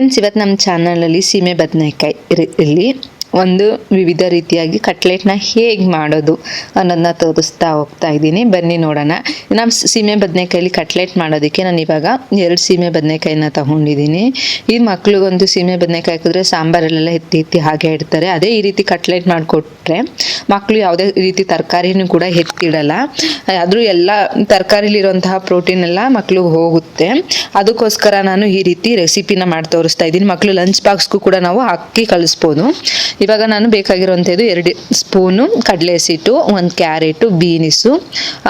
Friends, ಇವತ್ತು ನಮ್ಮ ಚಾನಲಲ್ಲಿ ಸೀಮೆ ಬದನೆಕಾಯಿ ಇಲ್ಲಿ ಒಂದು ವಿವಿಧ ರೀತಿಯಾಗಿ ಕಟ್ಲೆಟ್ನ ಹೇಗೆ ಮಾಡೋದು ಅನ್ನೋದನ್ನ ತೋರಿಸ್ತಾ ಹೋಗ್ತಾ ಇದ್ದೀನಿ. ಬನ್ನಿ ನೋಡೋಣ. ನಮ್ಮ ಸೀಮೆ ಬದನೆಕಾಯಲ್ಲಿ ಕಟ್ಲೆಟ್ ಮಾಡೋದಕ್ಕೆ ನಾನು ಇವಾಗ 2 ಸೀಮೆ ಬದನೆಕಾಯಿನ ತಗೊಂಡಿದ್ದೀನಿ. ಈ ಮಕ್ಳಿಗೊಂದು ಸೀಮೆ ಬದನೆಕಾಯಿ ಹಾಕಿದ್ರೆ ಸಾಂಬಾರಲ್ಲೆಲ್ಲ ಎತ್ತಿ ಹಾಗೆ ಇಡ್ತಾರೆ. ಅದೇ ಈ ರೀತಿ ಕಟ್ಲೆಟ್ ಮಾಡಿಕೊಟ್ರೆ ಮಕ್ಕಳು ಯಾವುದೇ ರೀತಿ ತರಕಾರಿನೂ ಕೂಡ ಎತ್ತಿಡಲ್ಲ. ಆದರೂ ಎಲ್ಲ ತರಕಾರಿಲಿರುವಂತಹ ಪ್ರೋಟೀನ್ ಎಲ್ಲ ಮಕ್ಳಿಗೆ ಹೋಗುತ್ತೆ. ಅದಕ್ಕೋಸ್ಕರ ನಾನು ಈ ರೀತಿ ರೆಸಿಪಿನ ಮಾಡಿ ತೋರಿಸ್ತಾ ಇದ್ದೀನಿ. ಮಕ್ಕಳು ಲಂಚ್ ಬಾಕ್ಸ್ಗೂ ಕೂಡ ನಾವು ಹಾಕಿ ಕಳಿಸ್ಬೋದು. ಇವಾಗ ನಾನು ಬೇಕಾಗಿರುವಂಥದ್ದು 2 ಸ್ಪೂನು ಕಡಲೆ ಹಸಿಟ್ಟು, 1 ಕ್ಯಾರೆಟು, ಬೀನಿಸು,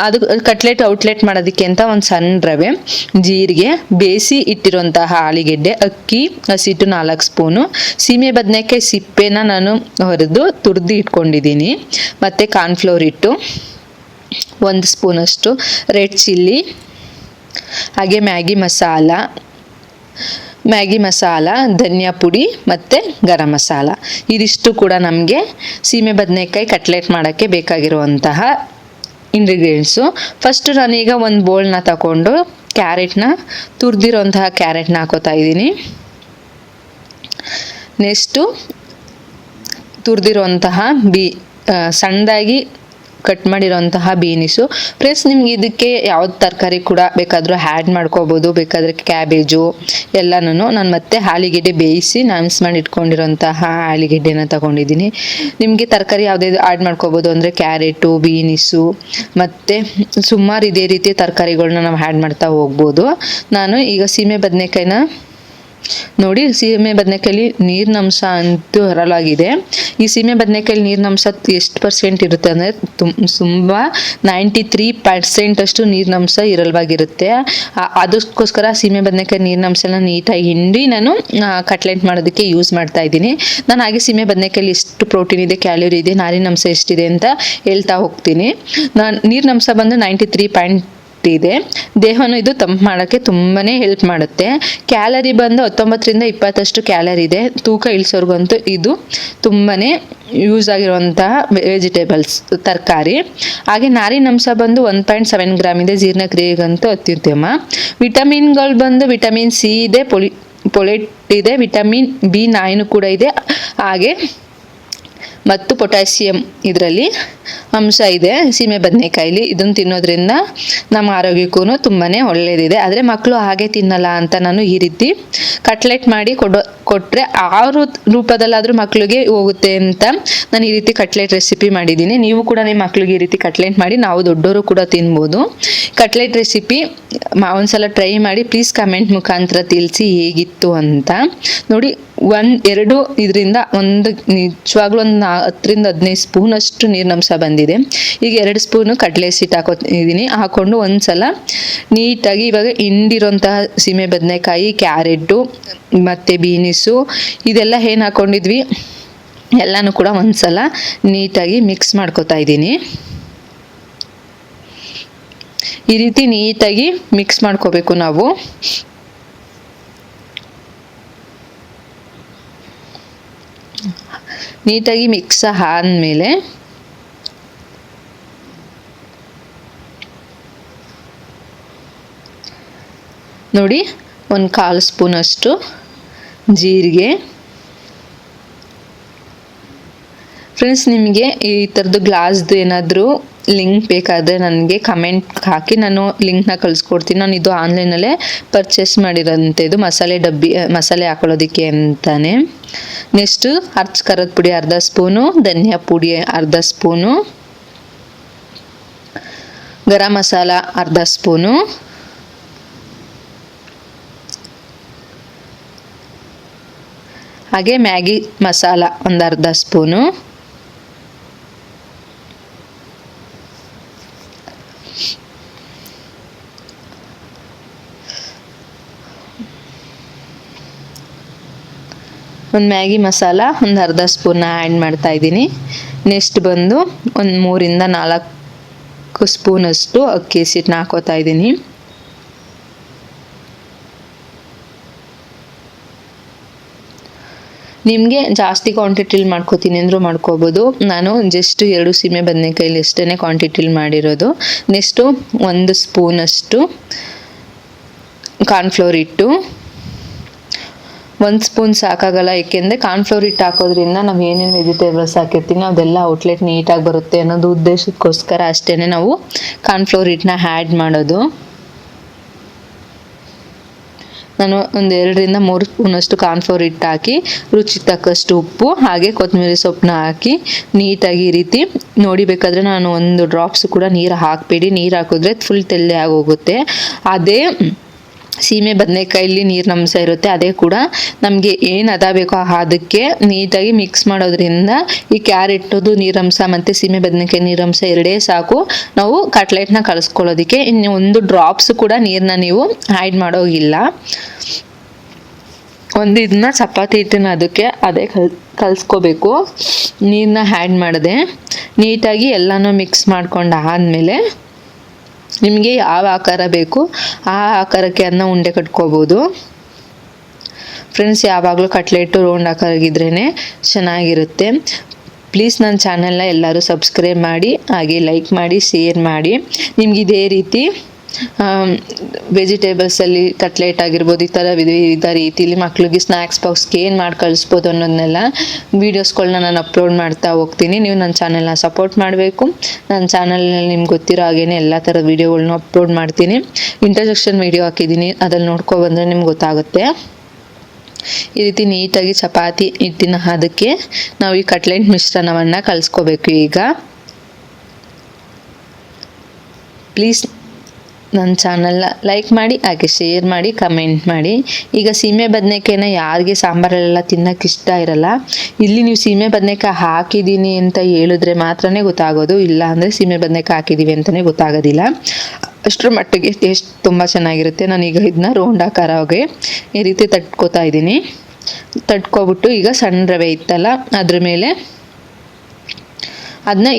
ಅದು ಕಟ್ಲೆಟ್ ಔಟ್ಲೆಟ್ ಮಾಡೋದಕ್ಕೆ ಅಂತ ಒಂದು ಸಣ್ಣ ರವೆ, ಜೀರಿಗೆ, ಬೇಯಿಸಿ ಇಟ್ಟಿರುವಂತಹ ಆಲೂಗೆಡ್ಡೆ, ಅಕ್ಕಿ ಹಸಿಟ್ಟು 4 ಸ್ಪೂನು, ಸೀಮೆ ಬದನೆಕಾಯಿ ಸಿಪ್ಪೆನ ನಾನು ಹೊರದು ತುರಿದು ಇಟ್ಕೊಂಡಿದ್ದೀನಿ, ಮತ್ತು ಕಾರ್ನ್ಫ್ಲೋರ್ ಹಿಟ್ಟು 1 ಸ್ಪೂನಷ್ಟು, ರೆಡ್ ಚಿಲ್ಲಿ, ಹಾಗೆ ಮ್ಯಾಗಿ ಮಸಾಲ, ಧನಿಯಾ ಪುಡಿ ಮತ್ತು ಗರಂ ಮಸಾಲ. ಇದಿಷ್ಟು ಕೂಡ ನಮಗೆ ಸೀಮೆ ಬದನೆಕಾಯಿ ಕಟ್ಲೆಟ್ ಮಾಡೋಕ್ಕೆ ಬೇಕಾಗಿರುವಂತಹ ಇಂಗ್ರೀಡಿಯೆಂಟ್ಸು. ಫಸ್ಟು ನಾನೀಗ ಒಂದು ಬೌಲ್ನ ತಗೊಂಡು ತುರಿದಿರೋಂತಹ ಕ್ಯಾರೆಟ್ನ ಹಾಕೋತಾ ಇದ್ದೀನಿ. ನೆಕ್ಸ್ಟು ತುರಿದಿರುವಂತಹ ಸಣ್ಣದಾಗಿ ಕಟ್ ಮಾಡಿರೋಂತಹ ಬೀನಿಸು. ಪ್ಲಸ್ ನಿಮ್ಗೆ ಇದಕ್ಕೆ ಯಾವ್ದು ತರಕಾರಿ ಕೂಡ ಬೇಕಾದರೂ ಆ್ಯಡ್ ಮಾಡ್ಕೋಬೋದು, ಬೇಕಾದರೆ ಕ್ಯಾಬೇಜು ಎಲ್ಲನೂ. ನಾನು ಮತ್ತೆ ಆಲೂಗೆಡ್ಡೆ ಬೇಯಿಸಿ ಮಿಕ್ಸ್ ಮಾಡಿ ಇಟ್ಕೊಂಡಿರೋಂತಹ ಆಲೂಗೆಡ್ಡೆನ ತಗೊಂಡಿದ್ದೀನಿ. ನಿಮಗೆ ತರಕಾರಿ ಯಾವುದೇ ಆ್ಯಡ್ ಮಾಡ್ಕೋಬೋದು, ಅಂದರೆ ಕ್ಯಾರೆಟು, ಬೀನಿಸು ಮತ್ತು ಸುಮಾರು ಇದೇ ರೀತಿ ತರಕಾರಿಗಳನ್ನ ನಾವು ಆ್ಯಡ್ ಮಾಡ್ತಾ ಹೋಗ್ಬೋದು. ನಾನು ಈಗ ಸೀಮೆ ಬದನೆಕಾಯಿನ ನೋಡಿ, ಸೀಮೆ ಬದನೆಕಾಯಲ್ಲಿ ನೀರಿನ ಅಂಶ ಅಂತೂ ಹರಲಾಗಿದೆ. ಈ ಸೀಮೆ ಬದನೆಕಾಯಲ್ಲಿ ನೀರಿನ ಅಂಶ ಎಷ್ಟು % ಇರುತ್ತೆ ಅಂದರೆ ತುಂಬ 93% ಅಷ್ಟು ನೀರಿನ ಅಂಶ ಇರಲ್ವಾಗಿರುತ್ತೆ. ಅದಕ್ಕೋಸ್ಕರ ಸೀಮೆ ಬದನೆಕಾಯಿ ನೀರಿನ ಅಂಶನ ನೀಟಾಗಿ ಹಿಂಡಿ ನಾನು ಕಟ್ಲೆಟ್ ಮಾಡೋದಕ್ಕೆ ಯೂಸ್ ಮಾಡ್ತಾ ಇದ್ದೀನಿ. ನಾನು ಹಾಗೆ ಸೀಮೆ ಬದನೆಕಾಯಲ್ಲಿ ಎಷ್ಟು ಪ್ರೋಟೀನ್ ಇದೆ, ಕ್ಯಾಲೋರಿ ಇದೆ, ನಾರಿನ ಅಂಶ ಎಷ್ಟಿದೆ ಅಂತ ಹೇಳ್ತಾ ಹೋಗ್ತೀನಿ. ನೀರಿನ ಅಂಶ ಬಂದು 93% ಇದೆ. ದೇಹವನ್ನು ಇದು ತಂಪು ಮಾಡೋಕ್ಕೆ ತುಂಬಾ ಹೆಲ್ಪ್ ಮಾಡುತ್ತೆ. ಕ್ಯಾಲರಿ ಬಂದು 19ರಿಂದ 20 ಕ್ಯಾಲರಿ ಇದೆ. ತೂಕ ಇಳಿಸೋರ್ಗಂತೂ ಇದು ತುಂಬಾ ಯೂಸ್ ಆಗಿರುವಂತಹ ವೆಜಿಟೇಬಲ್ಸ್, ತರಕಾರಿ. ಹಾಗೆ ನಾರಿನಂಶ ಬಂದು 1.7 ಗ್ರಾಮ್ ಇದೆ. ಜೀರ್ಣಕ್ರಿಯೆಗಂತೂ ಅತ್ಯುತ್ತಮ. ವಿಟಮಿನ್ಗಳು ಬಂದು ವಿಟಮಿನ್ ಸಿ ಇದೆ, ಪೊಲೆಟ್ ಇದೆ, ವಿಟಮಿನ್ B9 ಕೂಡ ಇದೆ, ಹಾಗೆ ಮತ್ತು ಪೊಟ್ಯಾಸಿಯಂ ಇದರಲ್ಲಿ ಅಂಶ ಇದೆ ಸೀಮೆ ಬದನೆಕಾಯಲ್ಲಿ. ಇದನ್ನು ತಿನ್ನೋದ್ರಿಂದ ನಮ್ಮ ಆರೋಗ್ಯಕ್ಕೂ ತುಂಬಾ ಒಳ್ಳೆಯದಿದೆ. ಆದರೆ ಮಕ್ಕಳು ಹಾಗೆ ತಿನ್ನಲ್ಲ ಅಂತ ನಾನು ಈ ರೀತಿ ಕಟ್ಲೆಟ್ ಮಾಡಿ ಕೊಟ್ಟರೆ ಆ ರೂಪದಲ್ಲಾದರೂ ಮಕ್ಕಳಿಗೆ ಹೋಗುತ್ತೆ ಅಂತ ನಾನು ಈ ರೀತಿ ಕಟ್ಲೆಟ್ ರೆಸಿಪಿ ಮಾಡಿದ್ದೀನಿ. ನೀವು ಕೂಡ ನಿಮ್ಮ ಮಕ್ಕಳಿಗೆ ಈ ರೀತಿ ಕಟ್ಲೆಟ್ ಮಾಡಿ, ನಾವು ದೊಡ್ಡವರು ಕೂಡ ತಿನ್ಬೋದು. ಕಟ್ಲೆಟ್ ರೆಸಿಪಿ ಒಂದ್ಸಲ ಟ್ರೈ ಮಾಡಿ, ಪ್ಲೀಸ್ ಕಮೆಂಟ್ ಮುಖಾಂತರ ತಿಳಿಸಿ ಹೇಗಿತ್ತು ಅಂತ. ನೋಡಿ, 1-2 ಇದರಿಂದ ನಿಜವಾಗ್ಲೂ ಒಂದು 10ರಿಂದ 15 ಸ್ಪೂನ್ ಅಷ್ಟು ನೀರಿನಂಶ ಬಂದಿದೆ. ಈಗ 2 ಸ್ಪೂನು ಕಡಲೆ ಹಸಿಟ್ಟು ಹಾಕೋತಿದ್ದೀನಿ. ಹಾಕೊಂಡು ಒಂದ್ಸಲ ನೀಟಾಗಿ ಇವಾಗ ಹಿಂಡಿರೋಂತಹ ಸೀಮೆ ಬದನೆಕಾಯಿ, ಕ್ಯಾರೆಟು ಮತ್ತು ಬೀನಿಸು ಇದೆಲ್ಲ ಏನು ಹಾಕೊಂಡಿದ್ವಿ ಎಲ್ಲನೂ ಕೂಡ ಒಂದ್ಸಲ ನೀಟಾಗಿ ಮಿಕ್ಸ್ ಮಾಡ್ಕೊತಾ ಇದ್ದೀನಿ. ಈ ರೀತಿ ನೀಟಾಗಿ ಮಿಕ್ಸ್ ಮಾಡ್ಕೋಬೇಕು ನಾವು. ನೀಟಾಗಿ ಮಿಕ್ಸ್ ಆದಮೇಲೆ ನೋಡಿ, 1/4 ಸ್ಪೂನಷ್ಟು ಜೀರಿಗೆ. ಫ್ರೆಂಡ್ಸ್, ನಿಮಗೆ ಈ ಥರದ್ದು ಗ್ಲಾಸ್ದು ಏನಾದರೂ ಲಿಂಕ್ ಬೇಕಾದರೆ ನನಗೆ ಕಮೆಂಟ್ ಹಾಕಿ, ನಾನು ಲಿಂಕ್ನ ಕಳಿಸ್ಕೊಡ್ತೀನಿ. ನಾನು ಇದು ಆನ್ಲೈನಲ್ಲೇ ಪರ್ಚೇಸ್ ಮಾಡಿರೋಂಥದ್ದು, ಮಸಾಲೆ ಹಾಕೊಳ್ಳೋದಕ್ಕೆ ಅಂತಾನೆ. ನೆಕ್ಸ್ಟು ಖಾರದ ಪುಡಿ 1/2 ಸ್ಪೂನು, ಧನಿಯಾ ಪುಡಿ 1/2 ಸ್ಪೂನು, ಗರಂ ಮಸಾಲ 1/2 ಸ್ಪೂನು, ಹಾಗೆ ಮ್ಯಾಗಿ ಮಸಾಲ 1/2 ಸ್ಪೂನು, ಒಂದು ಮ್ಯಾಗಿ ಮಸಾಲ 1/2 ಸ್ಪೂನ್ನ ಆ್ಯಡ್ ಮಾಡ್ತಾ ಇದ್ದೀನಿ. ನೆಕ್ಸ್ಟ್ ಬಂದು ಒಂದು 3ರಿಂದ 4 ಸ್ಪೂನಷ್ಟು ಅಕ್ಕಿ ಹಸಿಟ್ಟನ್ನ ಹಾಕೋತಾ ಇದ್ದೀನಿ. ನಿಮಗೆ ಜಾಸ್ತಿ ಕ್ವಾಂಟಿಟಿಲಿ ಮಾಡ್ಕೋತೀನಿ ಅಂದರೂ ಮಾಡ್ಕೋಬೋದು. ನಾನು ಜಸ್ಟ್ 2 ಸೀಮೆ ಬದನೆಕಾಯಲ್ಲಿ ಅಷ್ಟೇ ಕ್ವಾಂಟಿಟಿಲಿ ಮಾಡಿರೋದು. ನೆಕ್ಸ್ಟು 1 ಸ್ಪೂನಷ್ಟು ಕಾರ್ನ್ಫ್ಲೋರ್ ಹಿಟ್ಟು, 1 ಸ್ಪೂನ್ ಸಾಕಾಗಲ್ಲ, ಏಕೆಂದರೆ ಕಾರ್ನ್ಫ್ಲೋರ್ ಹಿಟ್ಟು ಹಾಕೋದ್ರಿಂದ ನಾವು ಏನೇನು ವೆಜಿಟೇಬಲ್ಸ್ ಹಾಕಿರ್ತೀವಿ ಅದೆಲ್ಲ ಔಟ್ಲೆಟ್ ನೀಟಾಗಿ ಬರುತ್ತೆ ಅನ್ನೋದು ಉದ್ದೇಶಕ್ಕೋಸ್ಕರ ಅಷ್ಟೇ ನಾವು ಕಾರ್ನ್ಫ್ಲೋರ್ ಹಿಟ್ಟನ್ನ ಆ್ಯಡ್ ಮಾಡೋದು. ನಾನು ಒಂದು 2-3 ಸ್ಪೂನಷ್ಟು ಕಾರ್ನ್ಫ್ಲೋರ್ ಹಿಟ್ಟು ಹಾಕಿ ರುಚಿಗೆ ತಕ್ಕಷ್ಟು ಉಪ್ಪು ಹಾಗೆ ಕೊತ್ತಂಬರಿ ಸೊಪ್ಪನ್ನ ಹಾಕಿ ನೀಟಾಗಿ ಈ ರೀತಿ ನೋಡಿ. ಬೇಕಾದರೆ ನಾನು 1 ಡ್ರಾಪ್ಸ್ ಕೂಡ ನೀರು ಹಾಕಬೇಡಿ, ನೀರು ಹಾಕಿದ್ರೆ ಫುಲ್ ತೆಳ್ಳೆ ಆಗೋಗುತ್ತೆ. ಅದೇ ಸೀಮೆ ಬದನೆಕಾಯಲ್ಲಿ ನೀರಿನಂಶ ಇರುತ್ತೆ, ಅದೇ ಕೂಡ ನಮಗೆ ಏನು ಹದ ಬೇಕೋ ಅದಕ್ಕೆ ನೀಟಾಗಿ ಮಿಕ್ಸ್ ಮಾಡೋದ್ರಿಂದ ಈ ಕ್ಯಾರೆಟದು ನೀರಂಶ ಮತ್ತು ಸೀಮೆ ಬದನೆಕಾಯಿ ನೀರಂಶ ಎರಡೇ ಸಾಕು ನಾವು ಕಟ್ಲೆಟ್ನ ಕಲಿಸ್ಕೊಳ್ಳೋದಕ್ಕೆ. ಇನ್ನು 1 ಡ್ರಾಪ್ಸ್ ಕೂಡ ನೀರನ್ನ ನೀವು ಆ್ಯಡ್ ಮಾಡೋಗಿಲ್ಲ. ಇದನ್ನ ಚಪಾತಿ ಹಿಟ್ಟನ್ನ ಅದಕ್ಕೆ ಅದೇ ಕಲಿಸ್ಕೋಬೇಕು. ನೀರನ್ನ ಆ್ಯಡ್ ಮಾಡದೆ ನೀಟಾಗಿ ಎಲ್ಲನೂ ಮಿಕ್ಸ್ ಮಾಡ್ಕೊಂಡು ಆದಮೇಲೆ ನಿಮಗೆ ಯಾವ ಆಕಾರ ಬೇಕು ಆ ಆಕಾರಕ್ಕೆ ಅದನ್ನ ಉಂಡೆ ಕಟ್ಕೋಬೋದು. ಫ್ರೆಂಡ್ಸ್, ಯಾವಾಗಲೂ ಕಟ್ಲೆಟು ರೌಂಡ್ ಆಕಾರಾಗಿದ್ರೇ ಚೆನ್ನಾಗಿರುತ್ತೆ. ಪ್ಲೀಸ್ ನನ್ನ ಚಾನಲ್ನ ಎಲ್ಲರೂ ಸಬ್ಸ್ಕ್ರೈಬ್ ಮಾಡಿ, ಹಾಗೆ ಲೈಕ್ ಮಾಡಿ, ಶೇರ್ ಮಾಡಿ. ನಿಮ್ಗೆ ಇದೇ ರೀತಿ ವೆಜಿಟೇಬಲ್ಸಲ್ಲಿ ಕಟ್ಲೆಟ್ ಆಗಿರ್ಬೋದು, ಈ ಥರ ವಿವಿಧ ರೀತಿಯಲ್ಲಿ ಮಕ್ಳಿಗೆ ಸ್ನ್ಯಾಕ್ಸ್ ಬಾಕ್ಸ್ಗೆ ಏನು ಮಾಡಿ ಕಳಿಸ್ಬೋದು ಅನ್ನೋದನ್ನೆಲ್ಲ ವೀಡಿಯೋಸ್ಗಳನ್ನ ನಾನು ಅಪ್ಲೋಡ್ ಮಾಡ್ತಾ ಹೋಗ್ತೀನಿ. ನೀವು ನನ್ನ ಚಾನಲ್ನ ಸಪೋರ್ಟ್ ಮಾಡಬೇಕು. ನನ್ನ ಚಾನಲ್ನಲ್ಲಿ ನಿಮ್ಗೆ ಗೊತ್ತಿರೋ ಹಾಗೇನೆ ಎಲ್ಲ ಥರದ ವೀಡಿಯೋಗಳ್ನ ಅಪ್ಲೋಡ್ ಮಾಡ್ತೀನಿ. ಇಂಟ್ರಡಕ್ಷನ್ ವೀಡಿಯೋ ಹಾಕಿದ್ದೀನಿ, ಅದ್ರಲ್ಲಿ ನೋಡ್ಕೊಬಂದರೆ ನಿಮ್ಗೆ ಗೊತ್ತಾಗುತ್ತೆ. ಈ ರೀತಿ ನೀಟಾಗಿ ಚಪಾತಿ ಹಿಟ್ಟಿನ ಅದಕ್ಕೆ ನಾವು ಈ ಕಟ್ಲೆಟ್ ಮಿಶ್ರಣವನ್ನು ಕಲಿಸ್ಕೋಬೇಕು. ಈಗ ಪ್ಲೀಸ್ ನನ್ನ ಚಾನಲ್ನ ಲೈಕ್ ಮಾಡಿ, ಹಾಗೆ ಶೇರ್ ಮಾಡಿ, ಕಮೆಂಟ್ ಮಾಡಿ. ಈಗ ಸೀಮೆ ಬದನೆಕಾಯಿನ ಯಾರಿಗೆ ಸಾಂಬಾರಲ್ಲೆಲ್ಲ ತಿನ್ನೋಕೆ ಇಷ್ಟ ಇರಲ್ಲ, ಇಲ್ಲಿ ನೀವು ಸೀಮೆ ಬದನೆಕಾಯಿ ಹಾಕಿದ್ದೀನಿ ಅಂತ ಹೇಳಿದ್ರೆ ಮಾತ್ರನೇ ಗೊತ್ತಾಗೋದು, ಇಲ್ಲ ಅಂದರೆ ಸೀಮೆ ಬದನೆಕಾಯಿ ಹಾಕಿದ್ದೀವಿ ಅಂತಲೇ ಗೊತ್ತಾಗೋದಿಲ್ಲ. ಅಷ್ಟರ ಮಟ್ಟಿಗೆ ಟೇಸ್ಟ್ ತುಂಬ ಚೆನ್ನಾಗಿರುತ್ತೆ. ನಾನೀಗ ಇದನ್ನ ರೌಂಡ್ ಆಕಾರವಾಗಿ ಈ ರೀತಿ ತಟ್ಕೋತಾ ಇದ್ದೀನಿ. ತಟ್ಕೊಬಿಟ್ಟು ಈಗ ಸಣ್ಣ ರವೆ ಇತ್ತಲ್ಲ ಅದ್ರ ಮೇಲೆ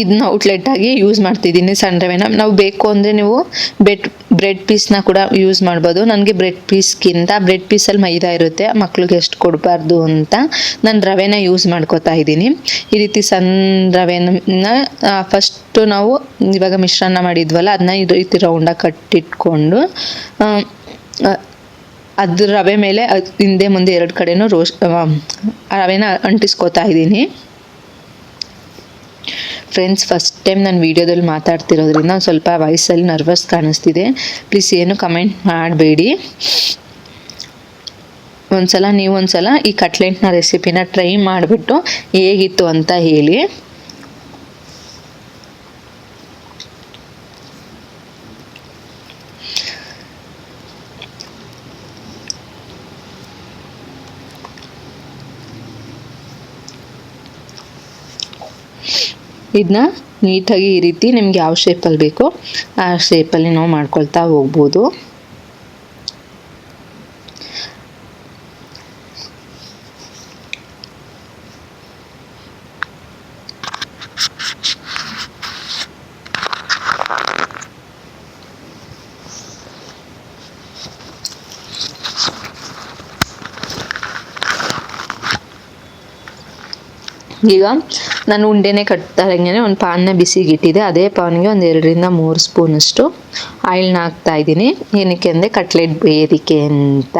ಇದನ್ನ ಔಟ್ಲೆಟ್ಟಾಗಿ ಯೂಸ್ ಮಾಡ್ತಿದ್ದೀನಿ. ಸಣ್ಣ ರವೆನ ನಾವು ಬೇಕು ಅಂದರೆ ನೀವು ಬ್ರೆಡ್ ಪೀಸ್ನ ಕೂಡ ಯೂಸ್ ಮಾಡ್ಬೋದು. ನನಗೆ ಬ್ರೆಡ್ ಪೀಸಲ್ಲಿ ಮೈದಾ ಇರುತ್ತೆ, ಮಕ್ಳಿಗೆ ಎಷ್ಟು ಕೊಡಬಾರ್ದು ಅಂತ ನಾನು ರವೆನ ಯೂಸ್ ಮಾಡ್ಕೋತಾ ಇದ್ದೀನಿ. ಈ ರೀತಿ ಸಣ್ಣ ರವೆನ ಫಸ್ಟು ನಾವು ಇವಾಗ ಮಿಶ್ರಣ ಮಾಡಿದ್ವಲ್ಲ ಅದನ್ನ ಈ ರೀತಿ ರೌಂಡಾಗಿ ಕಟ್ಟಿಟ್ಕೊಂಡು ಅದ್ರ ರವೆ ಮೇಲೆ ಹಿಂದೆ ಮುಂದೆ 2 ಕಡೆನೂ ರವೆನ ಅಂಟಿಸ್ಕೋತಾ ಇದ್ದೀನಿ. ಫ್ರೆಂಡ್ಸ್, ಫಸ್ಟ್ ಟೈಮ್ ನಾನು ವೀಡಿಯೋದಲ್ಲಿ ಮಾತಾಡ್ತಿರೋದ್ರಿಂದ ಸ್ವಲ್ಪ ವಾಯ್ಸಲ್ಲಿ ನರ್ವಸ್ ಕಾಣಿಸ್ತಿದೆ. ಪ್ಲೀಸ್ ಏನು ಕಮೆಂಟ್ ಮಾಡಬೇಡಿ. ಒಂದ್ಸಲ ಈ ಕಟ್ಲೆಟ್ನ ರೆಸಿಪಿನ ಟ್ರೈ ಮಾಡಿಬಿಟ್ಟು ಹೇಗಿತ್ತು ಅಂತ ಹೇಳಿ. ಇದನ್ನ ನೀಟಾಗಿ ಈ ರೀತಿ ನಿಮ್ಗೆ ಯಾವ ಶೇಪಲ್ಲಿ ಬೇಕೋ ಆ ಶೇಪಲ್ಲಿ ನಾವು ಮಾಡ್ಕೊಳ್ತಾ ಹೋಗ್ಬೋದು. ಈಗ ನಾನು ಉಂಡೆನೇ ಕಟ್ತಾ ಇದ್ದಂಗೆ ಒಂದು ಪಾನ್ನ ಬಿಸಿಗೆ ಇಟ್ಟಿದೆ. ಅದೇ ಪಾನ್ಗೆ ಒಂದು 2-3 ಸ್ಪೂನಷ್ಟು ಆಯಿಲ್ನ ಹಾಕ್ತಾ ಇದ್ದೀನಿ. ಏನಕ್ಕೆ ಅಂದರೆ ಕಟ್ಲೆಟ್ ಬೇಯೋದಕ್ಕೆ ಅಂತ.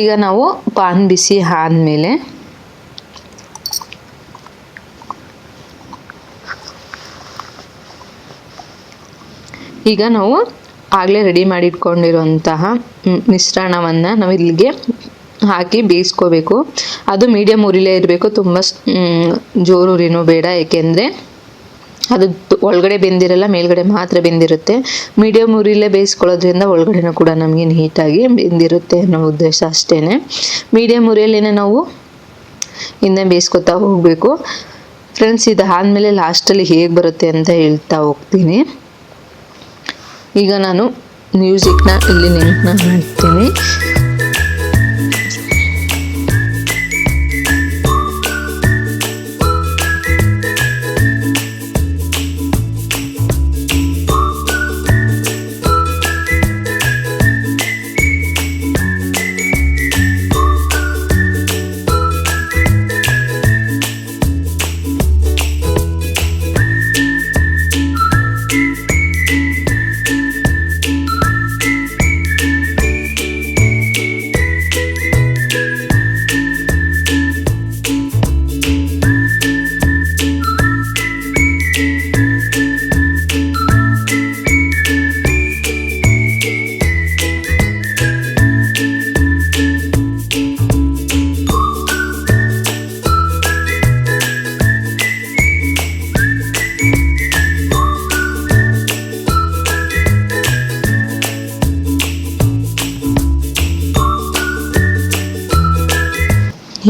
ಈಗ ನಾವು ಪಾನ್ ಬಿಸಿ ಆದಮೇಲೆ ಈಗ ನಾವು ಆಗಲೇ ರೆಡಿ ಮಾಡಿಟ್ಕೊಂಡಿರುವಂತಹ ಮಿಶ್ರಣವನ್ನು ನಾವು ಇಲ್ಲಿಗೆ ಹಾಕಿ ಬೇಯಿಸ್ಕೋಬೇಕು. ಅದು ಮೀಡಿಯಮ್ ಉರಿಲೇ ಇರಬೇಕು, ತುಂಬ ಜೋರು ಉರಿನೂ ಬೇಡ, ಏಕೆಂದರೆ ಅದು ಒಳಗಡೆ ಬೆಂದಿರಲ್ಲ, ಮೇಲ್ಗಡೆ ಮಾತ್ರ ಬೆಂದಿರುತ್ತೆ. ಮೀಡಿಯಮ್ ಉರಿಲೇ ಬೇಯಿಸ್ಕೊಳ್ಳೋದ್ರಿಂದ ಒಳಗಡೆನೂ ಕೂಡ ನಮಗೆ ನೀಟಾಗಿ ಬೆಂದಿರುತ್ತೆ ಅನ್ನೋ ಉದ್ದೇಶ ಅಷ್ಟೇ. ಮೀಡಿಯಮ್ ಉರಿಯಲ್ಲೇ ನಾವು ಹಿಂದೆ ಬೇಯಿಸ್ಕೊತಾ ಹೋಗಬೇಕು. ಫ್ರೆಂಡ್ಸ್, ಇದಾದಮೇಲೆ ಲಾಸ್ಟಲ್ಲಿ ಹೇಗೆ ಬರುತ್ತೆ ಅಂತ ಹೇಳ್ತಾ ಹೋಗ್ತೀನಿ. ಈಗ ನಾನು ಮ್ಯೂಸಿಕ್ನ ಇಲ್ಲಿ ನೆನಪನ್ನ ಮಾಡ್ತೀನಿ.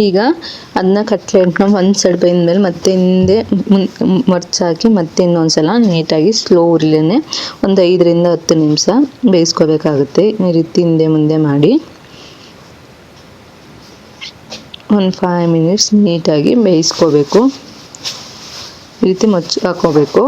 ಈಗ ಅದನ್ನ ಕಟ್ಲೆಟ್ನ ಒಂದು ಸೈಡ್ ಮೇಲೆ ಮತ್ತೆ ಹಿಂದೆ ಮರ್ಚಾಕಿ ಮತ್ತೆ ಇನ್ನೊಂದ್ಸಲ ನೀಟಾಗಿ ಸ್ಲೋ ಉರಿಲೇನೆ ಒಂದು 5ರಿಂದ 10 ನಿಮಿಷ ಬೇಯಿಸ್ಕೋಬೇಕಾಗುತ್ತೆ. ಈ ರೀತಿ ಹಿಂದೆ ಮುಂದೆ ಮಾಡಿ ಒಂದು 5 ಮಿನಿಟ್ಸ್ ನೀಟಾಗಿ ಬೇಯಿಸ್ಕೋಬೇಕು. ಈ ರೀತಿ ಹಾಕೋಬೇಕು.